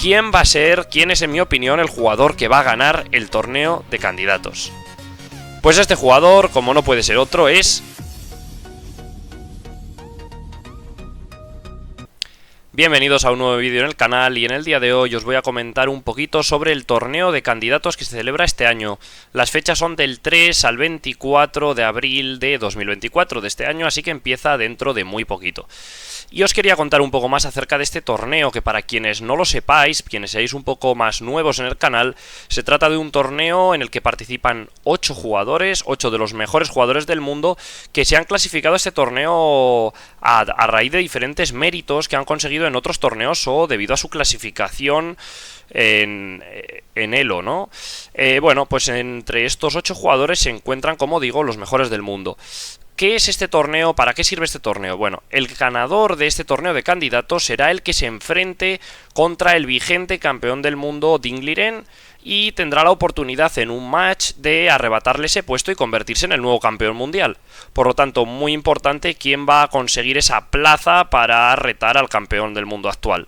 quién es en mi opinión el jugador que va a ganar el torneo de candidatos. Pues este jugador, como no puede ser otro, es... Bienvenidos a un nuevo vídeo en el canal y en el día de hoy os voy a comentar un poquito sobre el torneo de candidatos que se celebra este año. Las fechas son del 3 al 24 de abril de 2024 de este año, así que empieza dentro de muy poquito. Y os quería contar un poco más acerca de este torneo, que para quienes no lo sepáis, quienes seáis un poco más nuevos en el canal, se trata de un torneo en el que participan 8 jugadores, 8 de los mejores jugadores del mundo, que se han clasificado a este torneo a raíz de diferentes méritos que han conseguido en otros torneos o debido a su clasificación en Elo, ¿no? Bueno, pues entre estos 8 jugadores se encuentran, como digo, los mejores del mundo. ¿Qué es este torneo? ¿Para qué sirve este torneo? Bueno, el ganador de este torneo de candidatos será el que se enfrente contra el vigente campeón del mundo, Ding Liren, y tendrá la oportunidad en un match de arrebatarle ese puesto y convertirse en el nuevo campeón mundial. Por lo tanto, muy importante quién va a conseguir esa plaza para retar al campeón del mundo actual.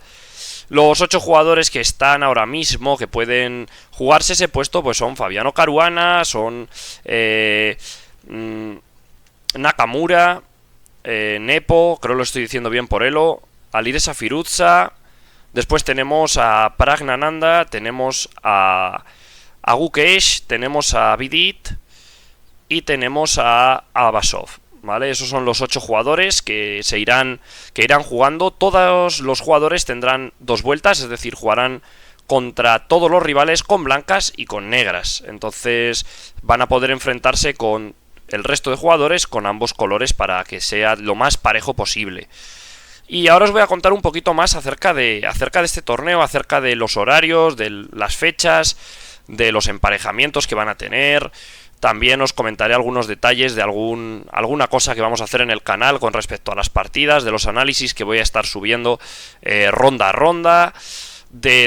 Los 8 jugadores que están ahora mismo, que pueden jugarse ese puesto, pues son Fabiano Caruana, son Nakamura, Nepo, creo lo estoy diciendo bien por Elo, Alireza Firuza. Después tenemos a Praggnanandhaa, tenemos a Gukesh, tenemos a Vidit y tenemos a Abasov, ¿vale? Esos son los 8 jugadores que irán jugando. Todos los jugadores tendrán 2 vueltas, es decir, jugarán contra todos los rivales con blancas y con negras. Entonces van a poder enfrentarse con el resto de jugadores con ambos colores para que sea lo más parejo posible. Y ahora os voy a contar un poquito más acerca de este torneo, acerca de los horarios, de las fechas, de los emparejamientos que van a tener. También os comentaré algunos detalles de alguna cosa que vamos a hacer en el canal con respecto a las partidas, de los análisis que voy a estar subiendo ronda a ronda.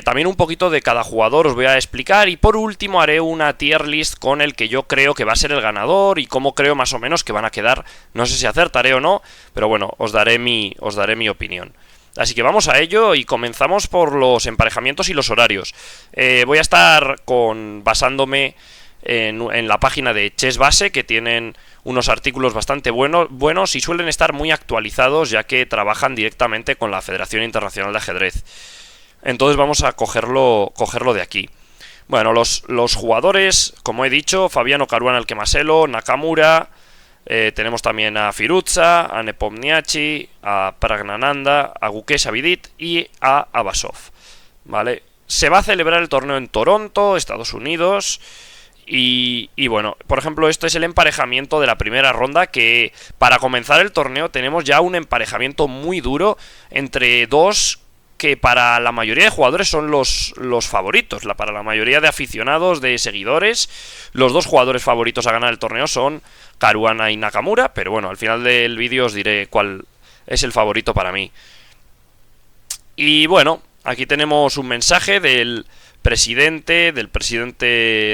También un poquito de cada jugador os voy a explicar, y por último haré una tier list con el que yo creo que va a ser el ganador y cómo creo más o menos que van a quedar. No sé si acertaré o no, pero bueno, os daré mi opinión. Así que vamos a ello y comenzamos por los emparejamientos y los horarios. Voy a estar basándome en la página de ChessBase, que tienen unos artículos bastante buenos y suelen estar muy actualizados, ya que trabajan directamente con la Federación Internacional de Ajedrez. Entonces vamos a cogerlo de aquí. Bueno, los jugadores, como he dicho, Fabiano Caruana, el que más Elo, Nakamura, tenemos también a Firuza, a Nepomniachtchi, a Praggnanandhaa, a Gukesh, a Vidit y a Abasov, ¿vale? Se va a celebrar el torneo en Toronto, Estados Unidos. Y bueno, por ejemplo, esto es el emparejamiento de la primera ronda, que para comenzar el torneo tenemos ya un emparejamiento muy duro entre dos que para la mayoría de jugadores son los favoritos. Para la mayoría de aficionados, de seguidores, los 2 jugadores favoritos a ganar el torneo son Caruana y Nakamura, pero bueno, al final del vídeo os diré cuál es el favorito para mí. Y bueno, aquí tenemos un mensaje del presidente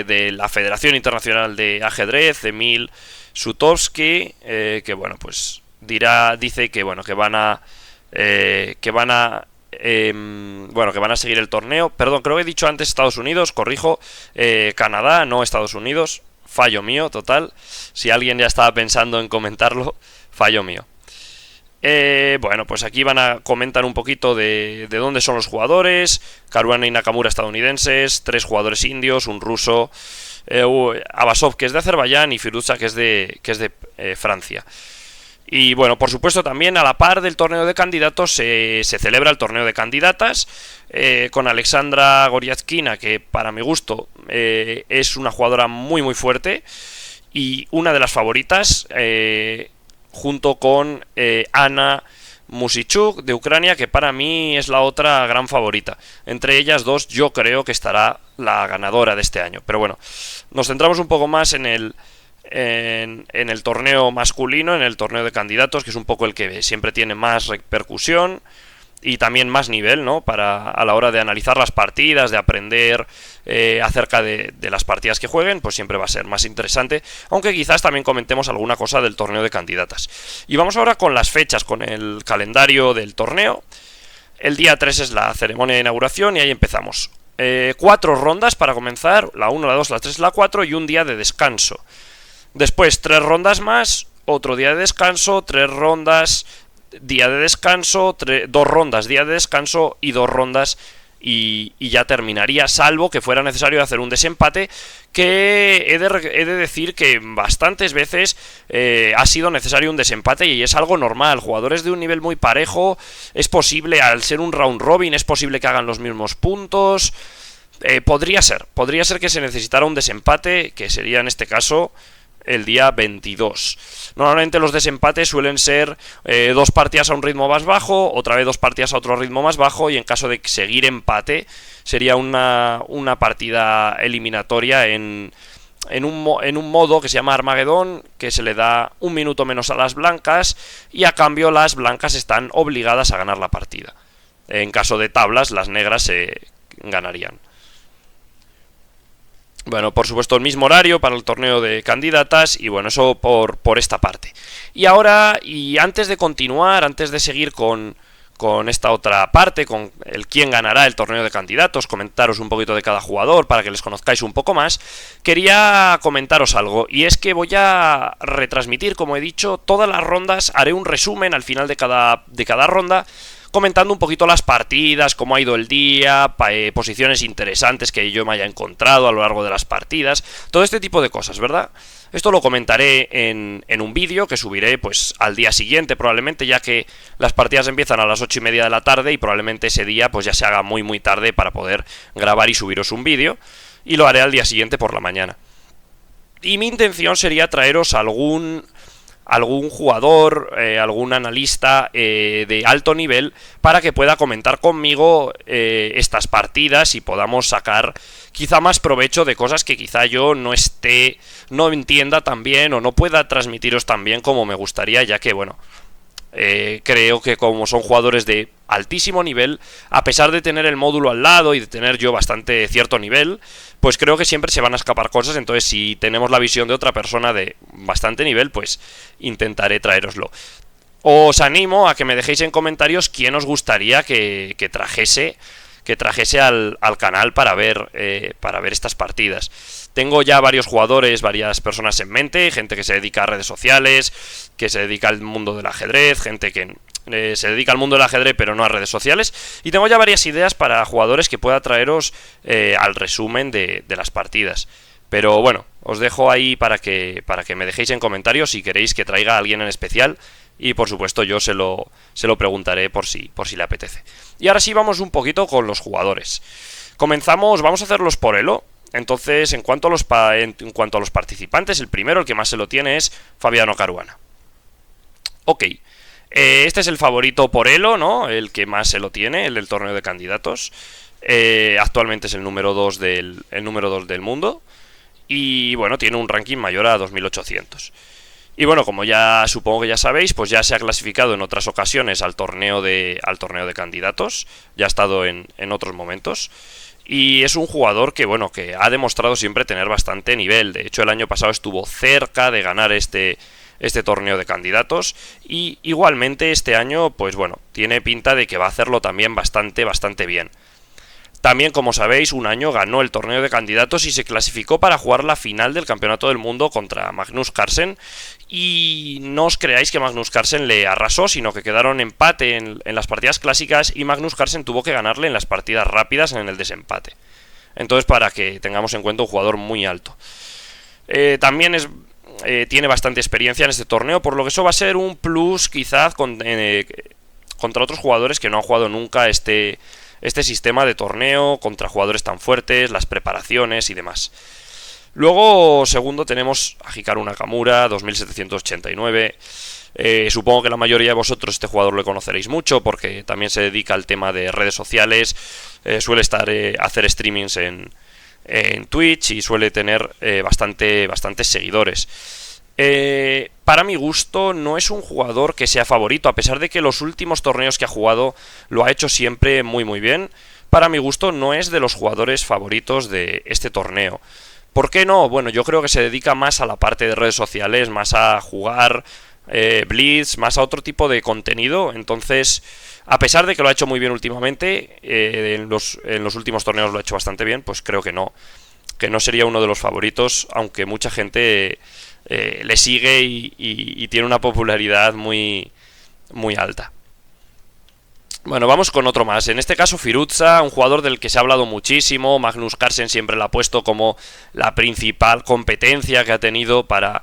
de la Federación Internacional de Ajedrez, Emil Sutovsky, que bueno, pues dice que bueno, que van a seguir el torneo. Perdón, creo que he dicho antes Estados Unidos, corrijo, Canadá, no Estados Unidos. Fallo mío, total. Si alguien ya estaba pensando en comentarlo, fallo mío. Bueno, pues aquí comentar un poquito de dónde son los jugadores. Caruana y Nakamura estadounidenses, 3 jugadores indios, un ruso, Abasov, que es de Azerbaiyán, y Firuza, que es de Francia. Y bueno, por supuesto también a la par del torneo de candidatos se celebra el torneo de candidatas, con Alexandra Goryachkina, que para mi gusto es una jugadora muy muy fuerte y una de las favoritas, junto con Anna Muzychuk de Ucrania, que para mí es la otra gran favorita. Entre ellas dos yo creo que estará la ganadora de este año. Pero bueno, nos centramos un poco más en el torneo masculino, en el torneo de candidatos, que es un poco el que siempre tiene más repercusión y también más nivel, ¿no? A la hora de analizar las partidas, de aprender acerca de las partidas que jueguen, pues siempre va a ser más interesante, aunque quizás también comentemos alguna cosa del torneo de candidatas. Y vamos ahora con las fechas, con el calendario del torneo. El día 3 es la ceremonia de inauguración y ahí empezamos. 4 rondas para comenzar, la 1, la 2, la 3, la 4 y un día de descanso. Después 3 rondas más, otro día de descanso, 3 rondas, día de descanso, 2 rondas, día de descanso y 2 rondas y ya terminaría, salvo que fuera necesario hacer un desempate, que he de decir que bastantes veces ha sido necesario un desempate y es algo normal. Jugadores de un nivel muy parejo, es posible, al ser un round robin, es posible que hagan los mismos puntos. Podría ser que se necesitara un desempate, que sería en este caso el día 22. Normalmente los desempates suelen ser 2 partidas a un ritmo más bajo, otra vez 2 partidas a otro ritmo más bajo, y en caso de seguir empate sería una partida eliminatoria en un modo que se llama Armagedón, que se le da 1 minuto menos a las blancas y a cambio las blancas están obligadas a ganar la partida. En caso de tablas, las negras se ganarían. Bueno, por supuesto el mismo horario para el torneo de candidatas y bueno, eso por esta parte. Y ahora, y antes de continuar, antes de seguir con esta otra parte, con el quién ganará el torneo de candidatos, comentaros un poquito de cada jugador para que les conozcáis un poco más, quería comentaros algo, y es que voy a retransmitir, como he dicho, todas las rondas, haré un resumen al final de cada ronda, comentando un poquito las partidas, cómo ha ido el día, posiciones interesantes que yo me haya encontrado a lo largo de las partidas, todo este tipo de cosas, ¿verdad? Esto lo comentaré en un vídeo que subiré pues al día siguiente probablemente, ya que las partidas empiezan a las 8:30 de la tarde y probablemente ese día pues ya se haga muy tarde para poder grabar y subiros un vídeo, y lo haré al día siguiente por la mañana. Y mi intención sería traeros algún jugador, algún analista de alto nivel para que pueda comentar conmigo estas partidas y podamos sacar quizá más provecho de cosas que quizá yo no entienda tan bien o no pueda transmitiros tan bien como me gustaría, ya que bueno, creo que como son jugadores de altísimo nivel, a pesar de tener el módulo al lado y de tener yo bastante cierto nivel, pues creo que siempre se van a escapar cosas. Entonces si tenemos la visión de otra persona de bastante nivel, pues intentaré traéroslo. Os animo a que me dejéis en comentarios quién os gustaría que trajese al canal para ver estas partidas. Tengo ya varios jugadores, varias personas en mente, gente que se dedica a redes sociales, que se dedica al mundo del ajedrez, gente que se dedica al mundo del ajedrez pero no a redes sociales, y tengo ya varias ideas para jugadores que pueda traeros al resumen de las partidas. Pero bueno, os dejo ahí para que me dejéis en comentarios si queréis que traiga a alguien en especial, y por supuesto yo se lo preguntaré por si le apetece. Y ahora sí vamos un poquito con los jugadores. Comenzamos, vamos a hacerlos por elo. Entonces, en cuanto a los participantes, el primero, el que más se lo tiene, es Fabiano Caruana. Ok, este es el favorito por elo, ¿no? El que más se lo tiene, el del torneo de candidatos. Actualmente es el número 2 del mundo. Y bueno, tiene un ranking mayor a 2800. Y bueno, como ya supongo que ya sabéis, pues ya se ha clasificado en otras ocasiones al torneo de candidatos. Ya ha estado en otros momentos. Y es un jugador que, bueno, que ha demostrado siempre tener bastante nivel. De hecho, el año pasado estuvo cerca de ganar este torneo de candidatos. Y igualmente este año, pues bueno, tiene pinta de que va a hacerlo también bastante bien. También, como sabéis, un año ganó el torneo de candidatos y se clasificó para jugar la final del Campeonato del Mundo contra Magnus Carlsen. Y no os creáis que Magnus Carlsen le arrasó, sino que quedaron empate en las partidas clásicas y Magnus Carlsen tuvo que ganarle en las partidas rápidas en el desempate. Entonces, para que tengamos en cuenta, un jugador muy alto. También tiene bastante experiencia en este torneo, por lo que eso va a ser un plus quizás contra otros jugadores que no han jugado nunca este sistema de torneo, contra jugadores tan fuertes, las preparaciones y demás. Luego, segundo, tenemos a Hikaru Nakamura, 2789. Supongo que la mayoría de vosotros este jugador lo conoceréis mucho porque también se dedica al tema de redes sociales, suele hacer streamings en Twitch y suele tener bastantes seguidores. Para mi gusto no es un jugador que sea favorito, a pesar de que los últimos torneos que ha jugado lo ha hecho siempre muy bien. Para mi gusto no es de los jugadores favoritos de este torneo. ¿Por qué no? Bueno, yo creo que se dedica más a la parte de redes sociales, más a jugar Blitz, más a otro tipo de contenido. Entonces, a pesar de que lo ha hecho muy bien últimamente, en los últimos torneos lo ha hecho bastante bien, pues creo que no sería uno de los favoritos, aunque mucha gente le sigue y tiene una popularidad muy, muy alta. Bueno, vamos con otro más. En este caso Firouzja, un jugador del que se ha hablado muchísimo. Magnus Carlsen siempre lo ha puesto como la principal competencia que ha tenido para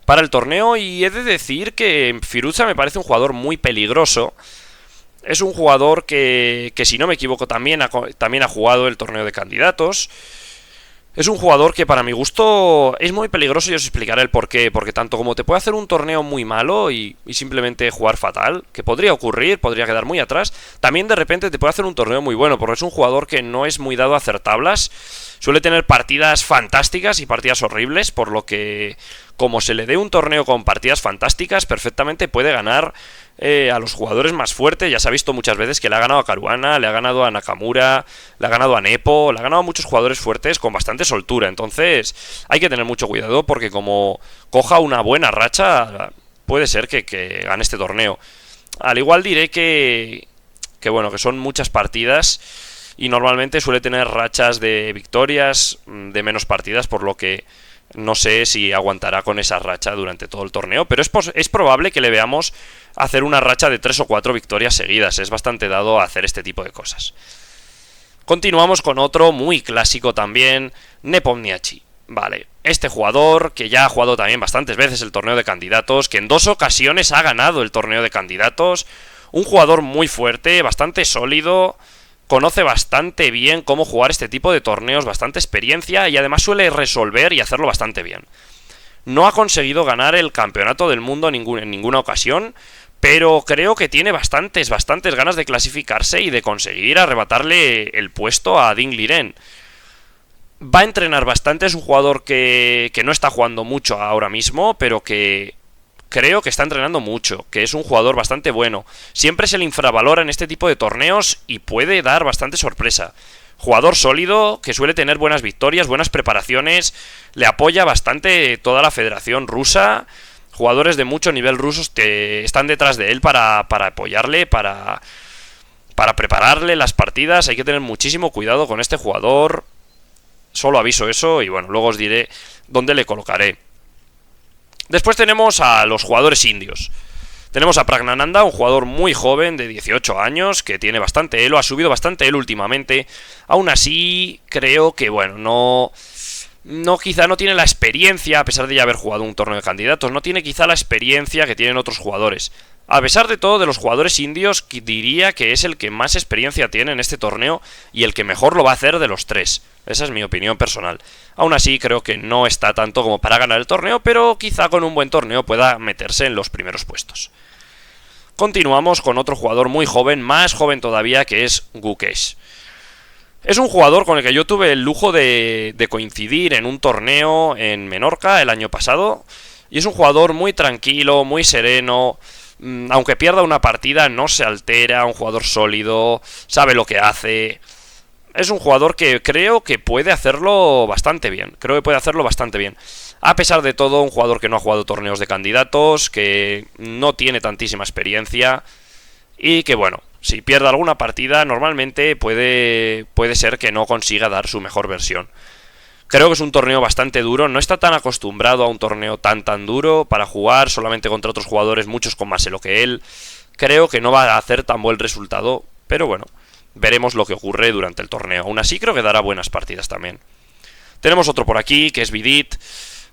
el torneo. Y he de decir que Firouzja me parece un jugador muy peligroso. Es un jugador que si no me equivoco, también ha jugado el torneo de candidatos. Es un jugador que para mi gusto es muy peligroso y os explicaré el porqué. Porque tanto como te puede hacer un torneo muy malo y simplemente jugar fatal, que podría ocurrir, podría quedar muy atrás, también de repente te puede hacer un torneo muy bueno, porque es un jugador que no es muy dado a hacer tablas. Suele tener partidas fantásticas y partidas horribles, por lo que como se le dé un torneo con partidas fantásticas, perfectamente puede ganar a los jugadores más fuertes. Ya se ha visto muchas veces que le ha ganado a Caruana, le ha ganado a Nakamura, le ha ganado a Nepo, le ha ganado a muchos jugadores fuertes con bastante soltura. Entonces hay que tener mucho cuidado, porque como coja una buena racha, puede ser que gane este torneo. Al igual diré que bueno, que son muchas partidas y normalmente suele tener rachas de victorias, de menos partidas, por lo que no sé si aguantará con esa racha durante todo el torneo, pero es probable que le veamos hacer una racha de 3 o 4 victorias seguidas. Es bastante dado a hacer este tipo de cosas. Continuamos con otro muy clásico también, Nepomniachtchi. Vale, este jugador que ya ha jugado también bastantes veces el torneo de candidatos, que en 2 ocasiones ha ganado el torneo de candidatos, un jugador muy fuerte, bastante sólido, conoce bastante bien cómo jugar este tipo de torneos, bastante experiencia y además suele resolver y hacerlo bastante bien. No ha conseguido ganar el campeonato del mundo en ninguna ocasión, pero creo que tiene bastantes ganas de clasificarse y de conseguir arrebatarle el puesto a Ding Liren. Va a entrenar bastante, es un jugador que no está jugando mucho ahora mismo, pero que creo que está entrenando mucho, que es un jugador bastante bueno. Siempre se le infravalora en este tipo de torneos y puede dar bastante sorpresa. Jugador sólido, que suele tener buenas victorias, buenas preparaciones, le apoya bastante toda la Federación Rusa. Jugadores de mucho nivel rusos que están detrás de él para apoyarle, para prepararle las partidas. Hay que tener muchísimo cuidado con este jugador. Solo aviso eso y bueno, luego os diré dónde le colocaré. Después tenemos a los jugadores indios. Tenemos a Praggnanandhaa, un jugador muy joven de 18 años, que tiene bastante elo, ha subido bastante elo últimamente. Aún así, creo que, bueno, quizá no tiene la experiencia, a pesar de ya haber jugado un torneo de candidatos, no tiene quizá la experiencia que tienen otros jugadores. A pesar de todo, de los jugadores indios, diría que es el que más experiencia tiene en este torneo y el que mejor lo va a hacer de los tres. Esa es mi opinión personal. Aún así, creo que no está tanto como para ganar el torneo, pero quizá con un buen torneo pueda meterse en los primeros puestos. Continuamos con otro jugador muy joven, más joven todavía, que es Gukesh. Es un jugador con el que yo tuve el lujo de coincidir en un torneo en Menorca el año pasado. Y es un jugador muy tranquilo, muy sereno. Aunque pierda una partida, no se altera, un jugador sólido, sabe lo que hace. Es un jugador que creo que puede hacerlo bastante bien. A pesar de todo, un jugador que no ha jugado torneos de candidatos, que no tiene tantísima experiencia y que, bueno, si pierde alguna partida, normalmente puede ser que no consiga dar su mejor versión. Creo que es un torneo bastante duro, no está tan acostumbrado a un torneo tan duro para jugar solamente contra otros jugadores, muchos con más elo que él. Creo que no va a hacer tan buen resultado, pero bueno, veremos lo que ocurre durante el torneo. Aún así creo que dará buenas partidas también. Tenemos otro por aquí, que es Vidit.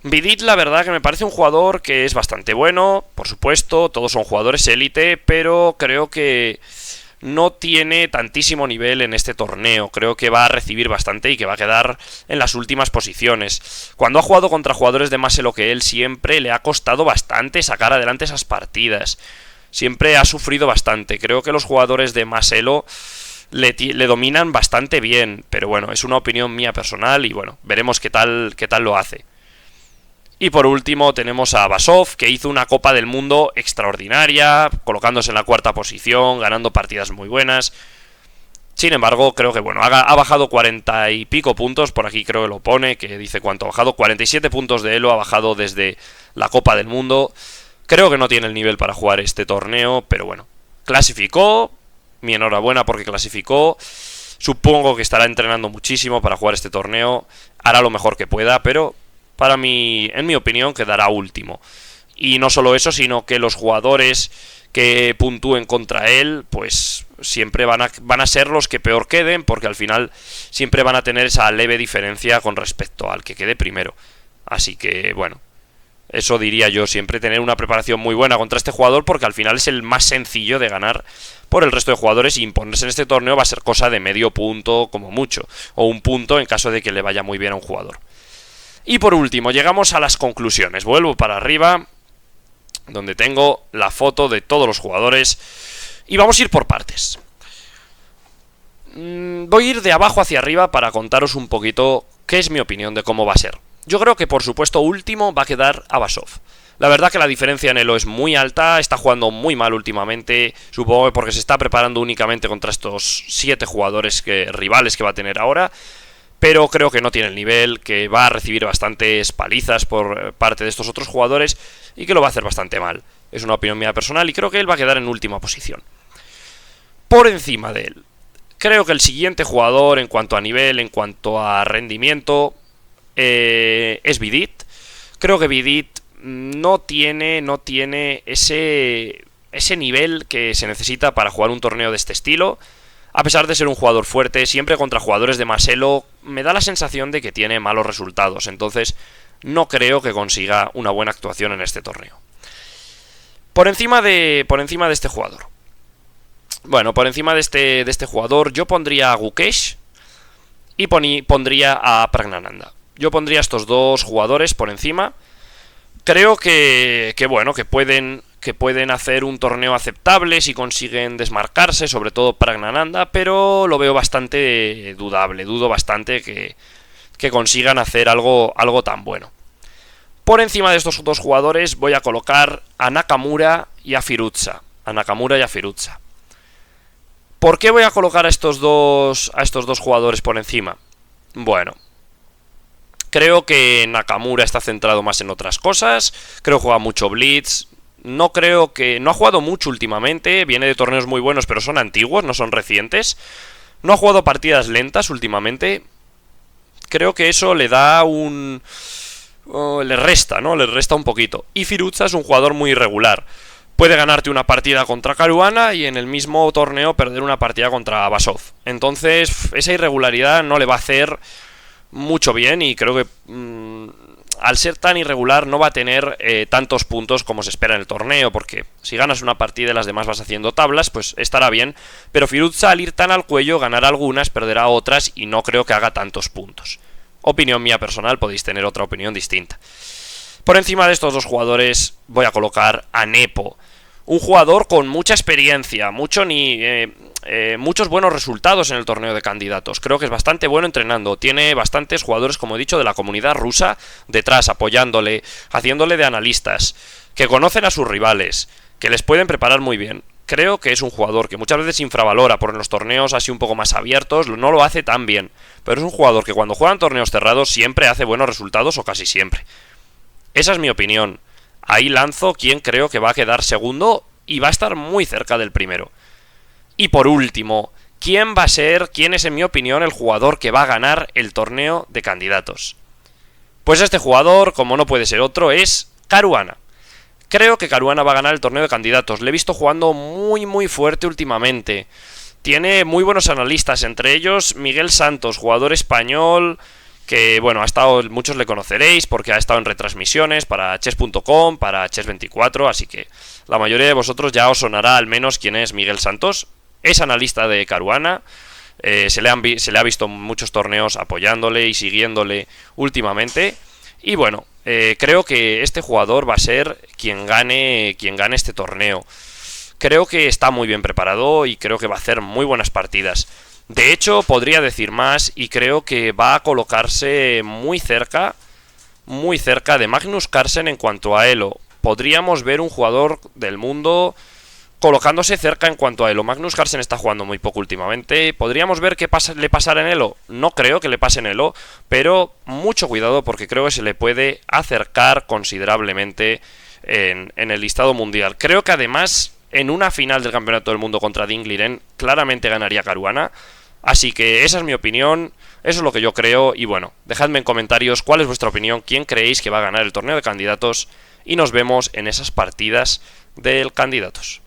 Vidit, la verdad que me parece un jugador que es bastante bueno, por supuesto, todos son jugadores élite, pero creo que no tiene tantísimo nivel en este torneo. Creo que va a recibir bastante y que va a quedar en las últimas posiciones. Cuando ha jugado contra jugadores de más elo que él, siempre le ha costado bastante sacar adelante esas partidas. Siempre ha sufrido bastante. Creo que los jugadores de más elo le dominan bastante bien. Pero bueno, es una opinión mía personal y bueno, veremos qué tal lo hace. Y por último tenemos a Basov, que hizo una Copa del Mundo extraordinaria, colocándose en la 4ª posición, ganando partidas muy buenas. Sin embargo, creo que bueno, ha bajado 40 y pico puntos, por aquí creo que lo pone, que dice cuánto ha bajado, 47 puntos de elo ha bajado desde la Copa del Mundo. Creo que no tiene el nivel para jugar este torneo, pero bueno, clasificó, mi enhorabuena porque clasificó. Supongo que estará entrenando muchísimo para jugar este torneo, hará lo mejor que pueda, pero para mí, en mi opinión, quedará último. Y no solo eso, sino que los jugadores que puntúen contra él, pues siempre van a ser los que peor queden, porque al final siempre van a tener esa leve diferencia con respecto al que quede primero. Así que, bueno, eso diría yo, siempre tener una preparación muy buena contra este jugador, porque al final es el más sencillo de ganar por el resto de jugadores, y imponerse en este torneo va a ser cosa de medio punto como mucho, o un punto en caso de que le vaya muy bien a un jugador. Y por último, llegamos a las conclusiones. Vuelvo para arriba, donde tengo la foto de todos los jugadores, y vamos a ir por partes. Voy a ir de abajo hacia arriba para contaros un poquito qué es mi opinión de cómo va a ser. Yo creo que por supuesto último va a quedar Abasov. La verdad que la diferencia en Elo es muy alta, está jugando muy mal últimamente, supongo que porque se está preparando únicamente contra estos 7 jugadores rivales que va a tener ahora, pero creo que no tiene el nivel, que va a recibir bastantes palizas por parte de estos otros jugadores y que lo va a hacer bastante mal. Es una opinión mía personal y creo que él va a quedar en última posición. Por encima de él, creo que el siguiente jugador en cuanto a nivel, en cuanto a rendimiento, es Vidit. Creo que Vidit no tiene ese nivel que se necesita para jugar un torneo de este estilo. A pesar de ser un jugador fuerte, siempre contra jugadores de más elo, me da la sensación de que tiene malos resultados. Entonces, no creo que consiga una buena actuación en este torneo. Por encima de este jugador. Bueno, por encima de este jugador, yo pondría a Gukesh y pondría a Pragnananda. Yo pondría a estos dos jugadores por encima. Creo que pueden hacer un torneo aceptable si consiguen desmarcarse, sobre todo Pragnananda, pero lo veo bastante dudable. Dudo bastante que consigan hacer algo tan bueno. Por encima de estos dos jugadores voy a colocar a Nakamura y a Firouzja. ¿Por qué voy a colocar a estos dos jugadores por encima? Bueno, creo que Nakamura está centrado más en otras cosas, creo que juega mucho Blitz, no ha jugado mucho últimamente, viene de torneos muy buenos pero son antiguos, no son recientes, no ha jugado partidas lentas últimamente, creo que eso le da le resta un poquito, y Firouzja es un jugador muy irregular. Puede ganarte una partida contra Caruana y en el mismo torneo perder una partida contra Abasov. Entonces, esa irregularidad no le va a hacer mucho bien y creo que al ser tan irregular no va a tener tantos puntos como se espera en el torneo, porque si ganas una partida y las demás vas haciendo tablas, pues estará bien, pero Firouzja al ir tan al cuello ganará algunas, perderá otras y no creo que haga tantos puntos. Opinión mía personal, podéis tener otra opinión distinta. Por encima de estos dos jugadores voy a colocar a Nepo, un jugador con mucha experiencia, muchos buenos resultados en el torneo de candidatos. Creo que es bastante bueno entrenando, tiene bastantes jugadores, como he dicho, de la comunidad rusa detrás, apoyándole, haciéndole de analistas, que conocen a sus rivales, que les pueden preparar muy bien. Creo que es un jugador que muchas veces infravalora por en los torneos así un poco más abiertos, no lo hace tan bien, pero es un jugador que cuando juega en torneos cerrados siempre hace buenos resultados o casi siempre. Esa es mi opinión. Ahí lanzo quién creo que va a quedar segundo y va a estar muy cerca del primero. Y por último, quién es en mi opinión el jugador que va a ganar el torneo de candidatos. Pues este jugador, como no puede ser otro, es Caruana. Creo que Caruana va a ganar el torneo de candidatos. Le he visto jugando muy fuerte últimamente. Tiene muy buenos analistas, entre ellos Miguel Santos, jugador español, que bueno, muchos le conoceréis porque ha estado en retransmisiones para chess.com, para chess24, así que la mayoría de vosotros ya os sonará al menos quién es Miguel Santos. Es analista de Caruana, se le ha visto muchos torneos apoyándole y siguiéndole últimamente. Y bueno, creo que este jugador va a ser quien gane este torneo. Creo que está muy bien preparado y creo que va a hacer muy buenas partidas. De hecho, podría decir más y creo que va a colocarse muy cerca de Magnus Carlsen en cuanto a elo. Podríamos ver un jugador del mundo colocándose cerca en cuanto a elo. Magnus Carlsen está jugando muy poco últimamente. ¿Podríamos ver qué le pasará en elo? No creo que le pase en elo, pero mucho cuidado porque creo que se le puede acercar considerablemente en el listado mundial. Creo que además en una final del Campeonato del Mundo contra Dingliren claramente ganaría Caruana. Así que esa es mi opinión, eso es lo que yo creo. Y bueno, dejadme en comentarios cuál es vuestra opinión, quién creéis que va a ganar el torneo de candidatos. Y nos vemos en esas partidas del candidatos.